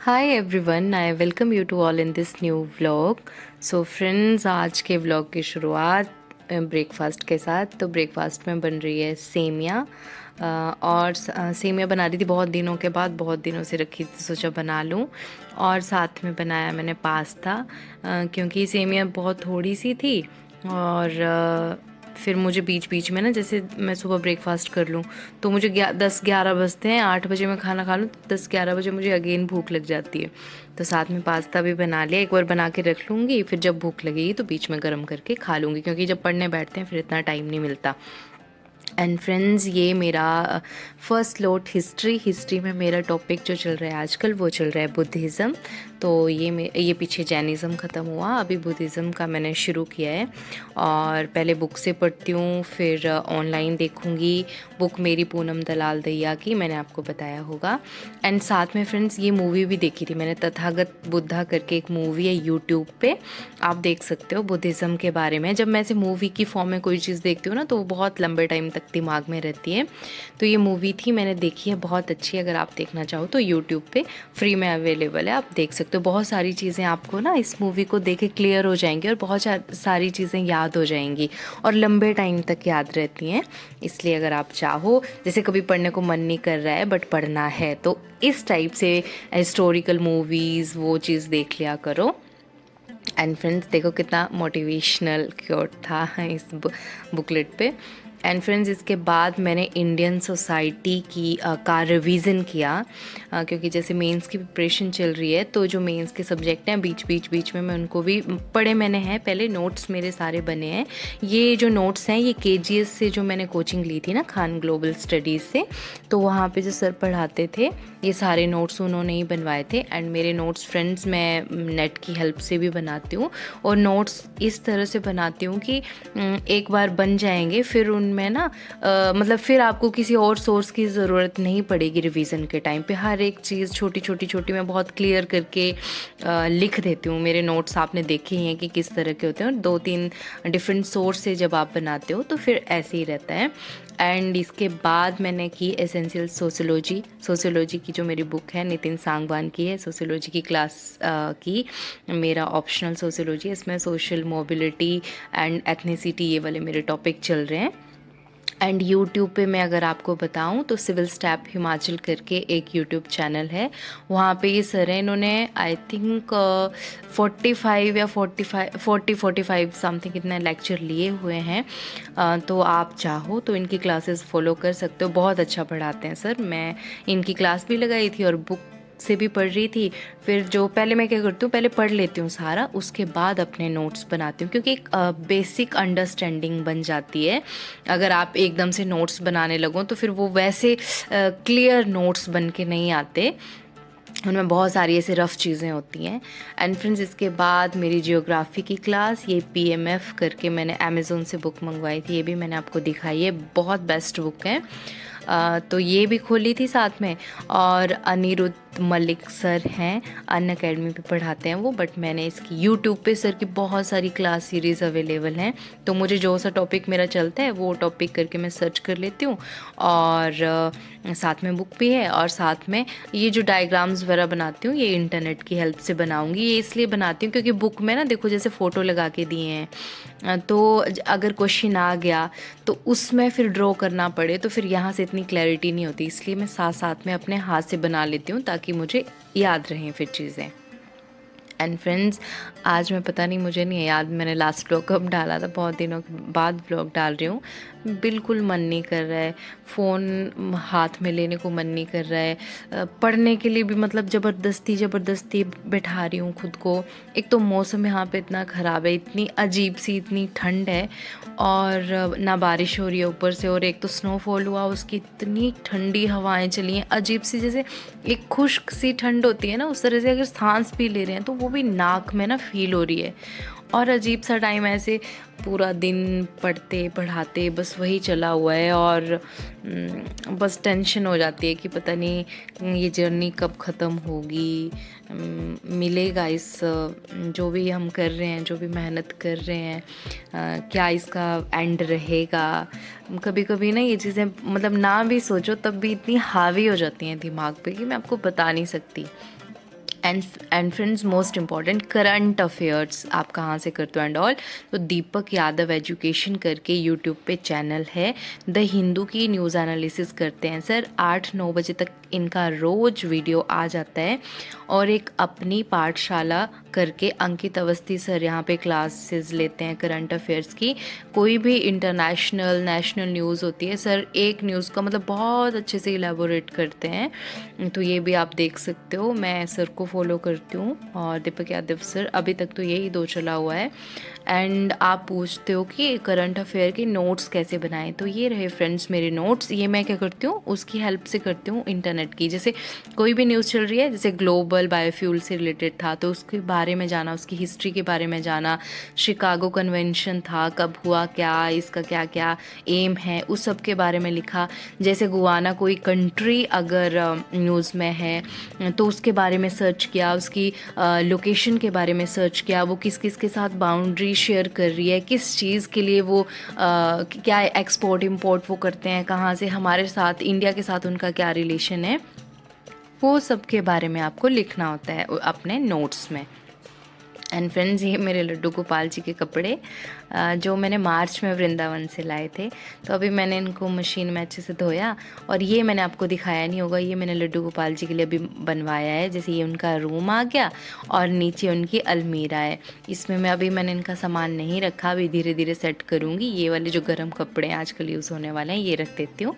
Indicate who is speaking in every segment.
Speaker 1: Hi everyone, I welcome you to all in this new vlog. So friends, आज के vlog की शुरुआत breakfast के साथ। तो ब्रेकफास्ट में बन रही है सेमिया। और सेमिया बना रही थी बहुत दिनों के बाद, बहुत दिनों से रखी थी, सोचा बना लूँ। और साथ में बनाया मैंने पास्ता, क्योंकि सेमिया बहुत थोड़ी सी थी। और फिर मुझे बीच बीच में ना, जैसे मैं सुबह ब्रेकफास्ट कर लूँ तो मुझे 10-11 बजते हैं, 8 बजे मैं खाना खा लूँ तो 10-11 बजे मुझे अगेन भूख लग जाती है। तो साथ में पास्ता भी बना लिया, एक बार बना के रख लूँगी, फिर जब भूख लगेगी तो बीच में गर्म करके खा लूँगी, क्योंकि जब पढ़ने बैठते हैं फिर इतना टाइम नहीं मिलता। एंड फ्रेंड्स, ये मेरा फर्स्ट लोट हिस्ट्री में मेरा टॉपिक जो चल रहा है आजकल वो चल रहा है बुद्धिज़्म। तो ये पीछे जैनिज़्म ख़त्म हुआ, अभी बुद्धिज़्म का मैंने शुरू किया है। और पहले बुक से पढ़ती हूँ, फिर ऑनलाइन देखूँगी। बुक मेरी पूनम दलाल दहिया की, मैंने आपको बताया होगा। एंड साथ में फ्रेंड्स, ये मूवी भी देखी थी मैंने, तथागत बुद्धा करके एक मूवी है यूट्यूब पे, आप देख सकते हो, बुद्धिज़्म के बारे में। जब मैं ऐसे मूवी की फॉर्म में कोई चीज़ देखती हूँ ना तो वो बहुत लंबे टाइम तक दिमाग में रहती है। तो ये मूवी थी, मैंने देखी है, बहुत अच्छी है। अगर आप देखना चाहो तो यूट्यूब पे फ्री में अवेलेबल है, आप देख सकते हो। बहुत सारी चीज़ें आपको ना इस मूवी को देख के क्लियर हो जाएंगी और बहुत सारी चीज़ें याद हो जाएंगी और लंबे टाइम तक याद रहती हैं। इसलिए अगर आप चाहो, जैसे कभी पढ़ने को मन नहीं कर रहा है बट पढ़ना है, तो इस टाइप से हिस्टोरिकल मूवीज़ वो चीज़ देख लिया करो। एंड फ्रेंड्स, देखो कितना मोटिवेशनल क्योट था इस बुकलेट पे। एंड फ्रेंड्स, इसके बाद मैंने इंडियन सोसाइटी का रिवीजन किया, क्योंकि जैसे मेंस की प्रिपरेशन चल रही है तो जो मेंस के सब्जेक्ट हैं बीच में मैं उनको भी पढ़े मैंने हैं, पहले नोट्स मेरे सारे बने हैं। ये जो नोट्स हैं ये KGS से जो मैंने कोचिंग ली थी ना, खान ग्लोबल स्टडीज़ से, तो वहाँ पे जो सर पढ़ाते थे ये सारे नोट्स उन्होंने ही बनवाए थे। एंड मेरे नोट्स फ्रेंड्स मैं नेट की हेल्प से भी बनाती हूँ, और नोट्स इस तरह से बनाती हूँ कि एक बार बन जाएंगे, फिर उनमें ना मतलब फिर आपको किसी और सोर्स की ज़रूरत नहीं पड़ेगी रिवीजन के टाइम पे। हर एक चीज़ छोटी मैं बहुत क्लियर करके लिख देती हूँ। मेरे नोट्स आपने देखे ही हैं कि किस तरह के होते हैं, और 2-3 डिफरेंट सोर्स से जब आप बनाते हो तो फिर ऐसे ही रहता है। एंड इसके बाद मैंने की एसेंशियल सोशियोलॉजी की जो मेरी बुक है, नितिन सांगवान की है, सोशियोलॉजी की क्लास की। मेरा ऑप्शनल सोशियोलॉजी है, इसमें सोशल मोबिलिटी एंड एथनिसिटी ये वाले मेरे टॉपिक चल रहे हैं। एंड यूट्यूब पे मैं अगर आपको बताऊं तो सिविल स्टैप हिमाचल करके एक यूट्यूब चैनल है, वहाँ पे ये सर हैं, इन्होंने आई थिंक 45 या 45 समथिंग इतने लेक्चर लिए हुए हैं। तो आप चाहो तो इनकी क्लासेस फॉलो कर सकते हो, बहुत अच्छा पढ़ाते हैं सर। मैं इनकी क्लास भी लगाई थी और बुक से भी पढ़ रही थी। फिर जो पहले मैं क्या करती हूँ, पहले पढ़ लेती हूँ सारा, उसके बाद अपने नोट्स बनाती हूँ, क्योंकि एक बेसिक अंडरस्टैंडिंग बन जाती है। अगर आप एकदम से नोट्स बनाने लगो तो फिर वो वैसे क्लियर नोट्स बन के नहीं आते, उनमें बहुत सारी ऐसे रफ़ चीज़ें होती हैं। एंड फ्रेंड्स, इसके बाद मेरी जियोग्राफी की क्लास, ये PMF करके मैंने अमेज़ोन से बुक मंगवाई थी, ये भी मैंने आपको दिखाई है, बहुत बेस्ट बुक है। तो ये भी खोली थी साथ में। और अनिरुद्ध मलिक सर हैं, अन अकेडमी पे पढ़ाते हैं वो, बट मैंने इसकी यूट्यूब पे सर की बहुत सारी क्लास सीरीज़ अवेलेबल हैं। तो मुझे जो सा टॉपिक मेरा चलता है वो टॉपिक करके मैं सर्च कर लेती हूँ, और साथ में बुक भी है। और साथ में ये जो डायग्राम्स वगैरह बनाती हूँ ये इंटरनेट की हेल्प से बनाऊँगी। ये इसलिए बनाती हूँ क्योंकि बुक में ना देखो जैसे फ़ोटो लगा के दिए हैं, तो अगर क्वेश्चन आ गया तो उसमें फिर ड्रॉ करना पड़े तो फिर यहाँ से इतनी क्लैरिटी नहीं होती, इसलिए मैं साथ साथ में अपने हाथ से बना लेती हूँ ताकि मुझे याद रहें फिर चीज़ें। एंड फ्रेंड्स, आज मैं पता नहीं, मुझे नहीं याद मैंने लास्ट व्लॉग कब डाला था, बहुत दिनों के बाद व्लॉग डाल रही हूँ। बिल्कुल मन नहीं कर रहा है, फ़ोन हाथ में लेने को मन नहीं कर रहा है, पढ़ने के लिए भी मतलब ज़बरदस्ती बैठा रही हूँ खुद को। एक तो मौसम यहाँ पे इतना ख़राब है, इतनी अजीब सी इतनी ठंड है, और ना बारिश हो रही है ऊपर से, और एक तो स्नोफॉल हुआ, उसकी इतनी ठंडी हवाएं चली हैं अजीब सी, जैसे एक खुश्क सी ठंड होती है ना, उस तरह से अगर सांस भी ले रहे हैं तो वो भी नाक में ना फील हो रही है। और अजीब सा टाइम ऐसे पूरा दिन पढ़ते पढ़ाते बस वही चला हुआ है, और बस टेंशन हो जाती है कि पता नहीं ये जर्नी कब ख़त्म होगी, मिलेगा इस जो भी हम कर रहे हैं, जो भी मेहनत कर रहे हैं, क्या इसका एंड रहेगा। कभी कभी ना ये चीज़ें मतलब ना भी सोचो तब भी इतनी हावी हो जाती हैं दिमाग पे कि मैं आपको बता नहीं सकती। And friends, most important current affairs आप कहाँ से करते हो एंड ऑल। तो दीपक यादव एजुकेशन करके यूट्यूब पे चैनल है, द हिंदू की न्यूज़ एनालिसिस करते हैं सर। 8-9 बजे तक इनका रोज़ वीडियो आ जाता है। और एक अपनी पाठशाला करके अंकित अवस्थी सर यहाँ पे क्लासेस लेते हैं करंट अफेयर्स की। कोई भी इंटरनेशनल नेशनल न्यूज़ होती है सर, एक न्यूज़ का मतलब बहुत अच्छे से इलेबोरेट करते हैं। तो ये भी आप देख सकते हो। मैं सर को फॉलो करती हूँ और दीपक यादव सर, अभी तक तो यही 2 चला हुआ है। एंड आप पूछते हो कि करंट अफेयर के नोट्स कैसे बनाएं, तो ये रहे फ्रेंड्स मेरे नोट्स। ये मैं क्या करती हूँ, उसकी हेल्प से करती हूँ इंटरनेट की। जैसे कोई भी न्यूज़ चल रही है, जैसे ग्लोबल बायोफ्यूल से रिलेटेड था तो उसके बारे में जाना, उसकी हिस्ट्री के बारे में जाना, शिकागो कन्वेंशन था कब हुआ, क्या इसका क्या क्या एम है, उस सब के बारे में लिखा। जैसे गुआना कोई कंट्री अगर न्यूज़ में है तो उसके बारे में सर्च किया, उसकी लोकेशन के बारे में सर्च किया, वो किस किस के साथ बाउंड्री शेयर कर रही है, किस चीज़ के लिए वो क्या एक्सपोर्ट इंपोर्ट वो करते हैं, कहाँ से, हमारे साथ इंडिया के साथ उनका क्या रिलेशन है, वो सब के बारे में आपको लिखना होता है अपने नोट्स में। एंड फ्रेंड्स, ये मेरे लड्डू गोपाल जी के कपड़े जो मैंने मार्च में वृंदावन से लाए थे। तो अभी मैंने इनको मशीन में अच्छे से धोया और ये मैंने आपको दिखाया नहीं होगा, ये मैंने लड्डू गोपाल जी के लिए अभी बनवाया है। जैसे ये उनका रूम आ गया और नीचे उनकी अलमीरा है। इसमें मैंने इनका सामान नहीं रखा, अभी धीरे धीरे सेट करूँगी। ये वाले जो गर्म कपड़े आजकल यूज़ होने वाले हैं ये रख देती हूँ।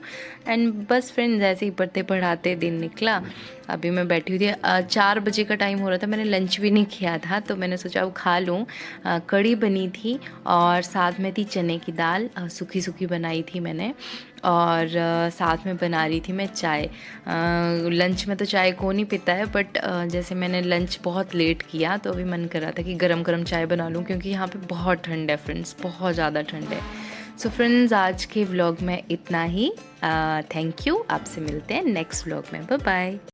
Speaker 1: एंड बस फ्रेंड्स, ऐसे ही पढ़ते पढ़ाते दिन निकला। अभी मैं बैठी हुई थी, 4 बजे का टाइम हो रहा था, मैंने लंच भी नहीं किया था तो मैंने सोचा अब खा लूँ। कढ़ी बनी थी और साथ में थी चने की दाल, सूखी सूखी बनाई थी मैंने। और साथ में बना रही थी मैं चाय। लंच में तो चाय कौन नहीं पीता है, बट जैसे मैंने लंच बहुत लेट किया तो अभी मन कर रहा था कि गरम गरम चाय बना लूँ, क्योंकि यहाँ पे बहुत ठंड है फ्रेंड्स, बहुत ज़्यादा ठंड है। सो फ्रेंड्स, आज के व्लॉग में इतना ही। Thank you. आपसे मिलते हैं नेक्स्ट व्लॉग में। Bye bye.